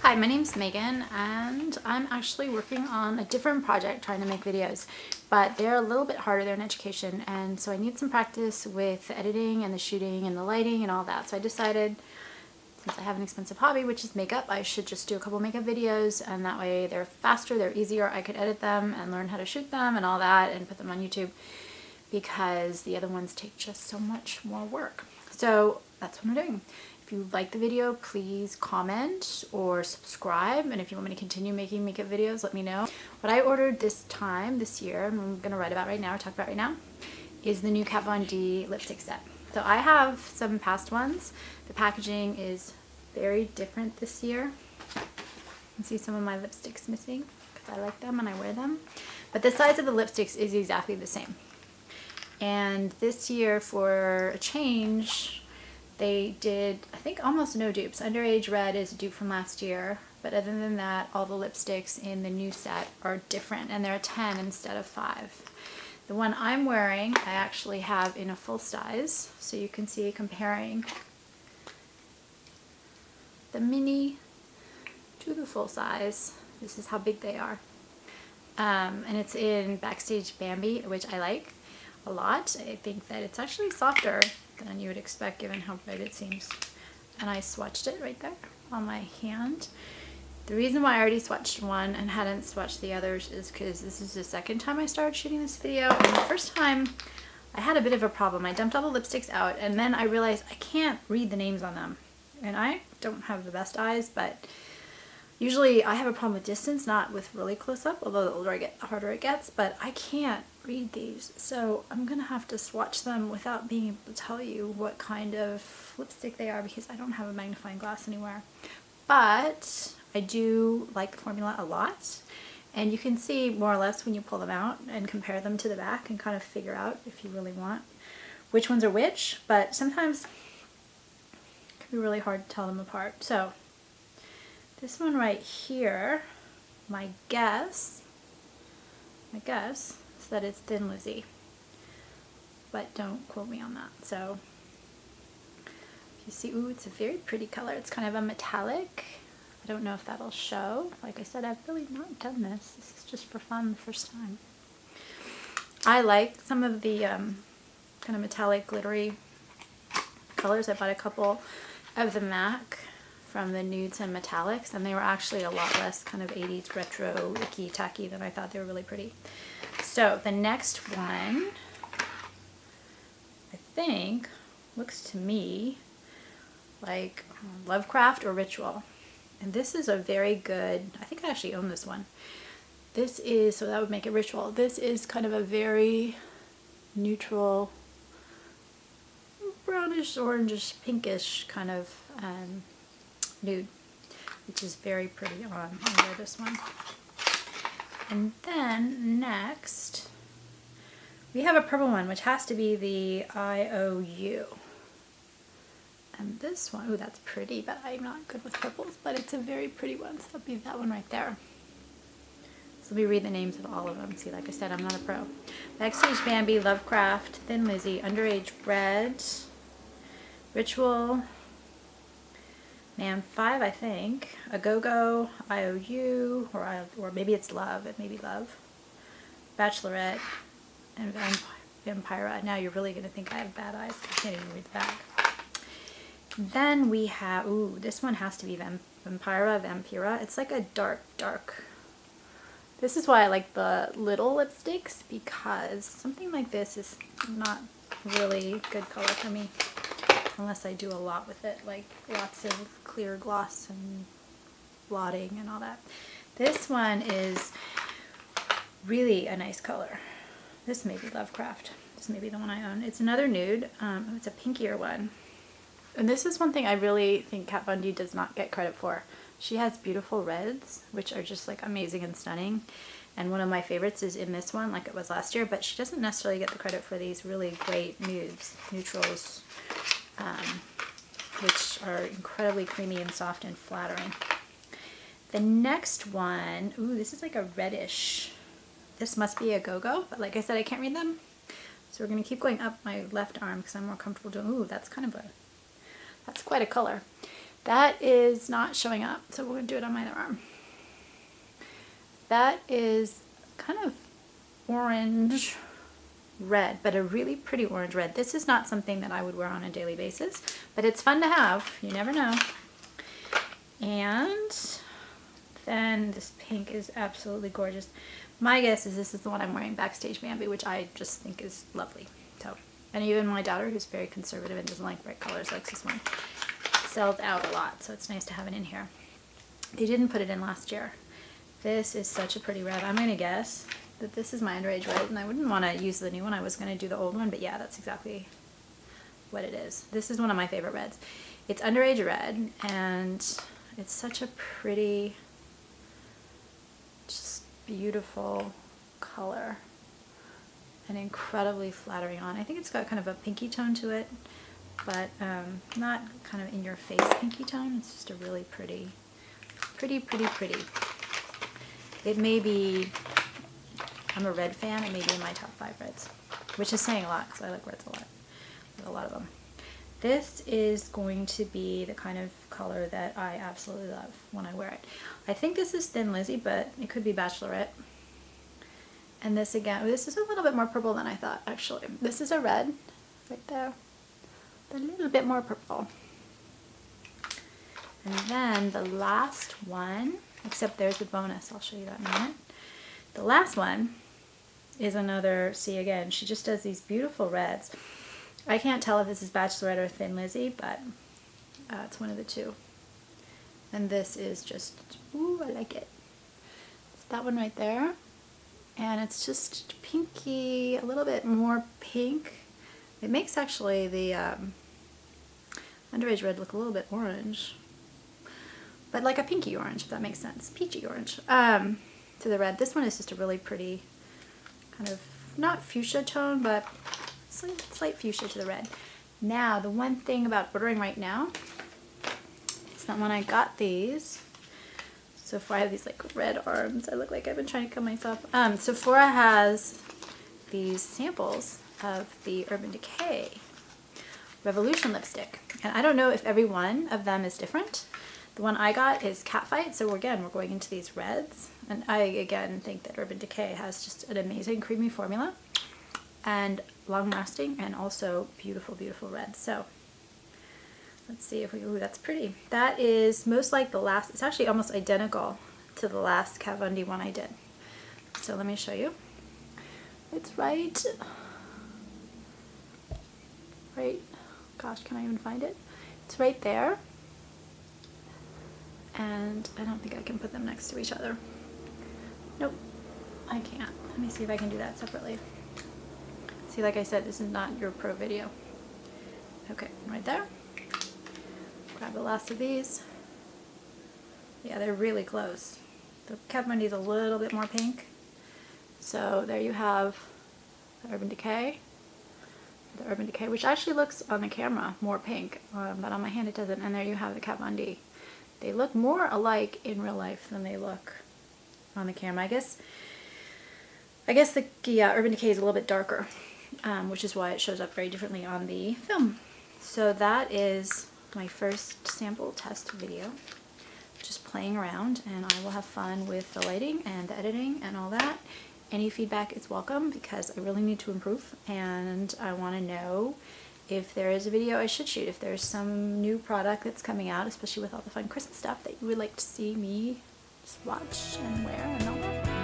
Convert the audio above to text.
Hi, my name's Megan and I'm actually working on a different project trying to make videos, but they're a little bit harder. They're in education, and so I need some practice with the editing and the shooting and the lighting and all that. So I decided, since I have an expensive hobby, which is makeup, I should just do a couple makeup videos, and that way they're faster, they're easier. I could edit them and learn how to shoot them and all that and put them on YouTube, because the other ones take just so much more work. So that's what I'm doing. If you like the video, please comment or subscribe, and if you want me to continue making makeup videos, let me know. What I ordered this year, and I'm going to write about right now, or talk about right now, is the new Kat Von D lipstick set. So I have some past ones. The packaging is very different this year. You can see some of my lipsticks missing because I like them and I wear them. But the size of the lipsticks is exactly the same. And this year, for a change, they did, I think, almost no dupes. Underage Red is a dupe from last year, but other than that, all the lipsticks in the new set are different, and they're a 10 instead of 5. The one I'm wearing, I actually have in a full size, so you can see comparing the mini to the full size. This is how big they are. And it's in Backstage Bambi, which I like a lot. I think that it's actually softer than you would expect given how bright it seems. And I swatched it right there on my hand. The reason why I already swatched one and hadn't swatched the others is because this is the second time I started shooting this video, and the first time I had a bit of a problem. I dumped all the lipsticks out, and then I realized I can't read the names on them. And I don't have the best eyes, but usually I have a problem with distance, not with really close up, although the older I get, the harder it gets, but I can't read these. So I'm gonna have to swatch them without being able to tell you what kind of lipstick they are, because I don't have a magnifying glass anywhere. But I do like the formula a lot, and you can see more or less when you pull them out and compare them to the back and kind of figure out, if you really want, which ones are which, but sometimes it can be really hard to tell them apart. So this one right here, my guess is that it's Thin Lizzy, but don't quote me on that. So you see, ooh, it's a very pretty color. It's kind of a metallic. I don't know if that'll show. Like I said, I've really not done this. This is just for fun the first time. I like some of the kind of metallic glittery colors. I bought a couple of the MAC from the nudes and metallics, and they were actually a lot less kind of 80s retro icky tacky than I thought. They were really pretty. So the next one, I think, looks to me like Lovecraft or Ritual. And this is a very good, I think I actually own this one. This is, so that would make it Ritual. This is kind of a very neutral, brownish, orangish, pinkish kind of nude, which is very pretty on. I'll wear this one. And then next, we have a purple one, which has to be the l.u.v. And this one, oh, that's pretty, but I'm not good with purples, but it's a very pretty one, so that'll be that one right there. So let me read the names of all of them. See, like I said, I'm not a pro. Backstage Bambi, Lovecraft, Thin Lizzy, Underage Red, Ritual, Man 5, I think, A Go-Go, l.u.v, or maybe it's Love, it may be Love, Bachelorette, and Vampira. Now you're really going to think I have bad eyes. I can't even read the back. Then we have, ooh, this one has to be Vampira. It's like a dark. This is why I like the little lipsticks, because something like this is not really good color for me. Unless I do a lot with it, like lots of clear gloss and blotting and all that. This one is really a nice color. This may be Lovecraft. This may be the one I own. It's another nude. It's a pinkier one. And this is one thing I really think Kat Von D does not get credit for. She has beautiful reds, which are just like amazing and stunning. And one of my favorites is in this one, like it was last year, but she doesn't necessarily get the credit for these really great nudes, neutrals, which are incredibly creamy and soft and flattering. The next one, ooh, this is like a reddish. This must be a Go-Go, but like I said, I can't read them. So we're going to keep going up my left arm because I'm more comfortable doing, ooh, that's kind of a, that's quite a color. That is not showing up, so we're going to do it on my other arm. That is kind of orange red, but a really pretty orange red. This is not something that I would wear on a daily basis, but it's fun to have. You never know. And then this pink is absolutely gorgeous. My guess is this is the one I'm wearing, Backstage Bambi, which I just think is lovely. So, and even my daughter, who's very conservative and doesn't like bright colors, likes this one. It sells out a lot, so it's nice to have it in here. They didn't put it in last year. This is such a pretty red. I'm going to guess that this is my Underage red, and I wouldn't want to use the new one. I was going to do the old one, but yeah, that's exactly what it is. This is one of my favorite reds. It's Underage red, and it's such a pretty, just beautiful color and incredibly flattering on. I think it's got kind of a pinky tone to it, but not kind of in your face pinky tone. It's just a really pretty. It may be, I'm a red fan, it may be in my top 5 reds, which is saying a lot because I like reds a lot. I like a lot of them. This is going to be the kind of color that I absolutely love when I wear it. I think this is Thin Lizzy, but it could be Bachelorette. And this again, this is a little bit more purple than I thought, actually. This is a red right there, a little bit more purple. And then the last one, except there's the bonus, I'll show you that in a minute. The last one is another, see again, she just does these beautiful reds. I can't tell if this is Bachelorette or Thin Lizzy, but it's one of the two. And this is just, ooh, I like it. It's that one right there. And it's just pinky, a little bit more pink. It makes actually the Underage red look a little bit orange. But like a pinky orange, if that makes sense. Peachy orange. To the red. This one is just a really pretty kind of, not fuchsia tone, but slight fuchsia to the red. Now, the one thing about ordering right now is that when I got these, Sephora, I have these like red arms. I look like I've been trying to cut myself. Sephora has these samples of the Urban Decay Revolution lipstick. And I don't know if every one of them is different. The one I got is Catfight, so again, we're going into these reds. And I, again, think that Urban Decay has just an amazing creamy formula and long-lasting and also beautiful, beautiful reds. So let's see if we, ooh, that's pretty. That is most like the last, it's actually almost identical to the last Kat Von D one I did. So let me show you. It's right, gosh, can I even find it? It's right there. And I don't think I can put them next to each other. Nope, I can't. Let me see if I can do that separately. See, like I said, this is not your pro video. Okay, right there. Grab the last of these. Yeah, they're really close. The Kat Von D is a little bit more pink. So there you have the Urban Decay. The Urban Decay, which actually looks on the camera more pink, but on my hand it doesn't. And there you have the Kat Von D. They look more alike in real life than they look on the camera. I guess the Urban Decay is a little bit darker, which is why it shows up very differently on the film. So that is my first sample test video. Just playing around, and I will have fun with the lighting and the editing and all that. Any feedback is welcome because I really need to improve, and I want to know if there is a video I should shoot, if there's some new product that's coming out, especially with all the fun Christmas stuff that you would like to see me swatch and wear and all that.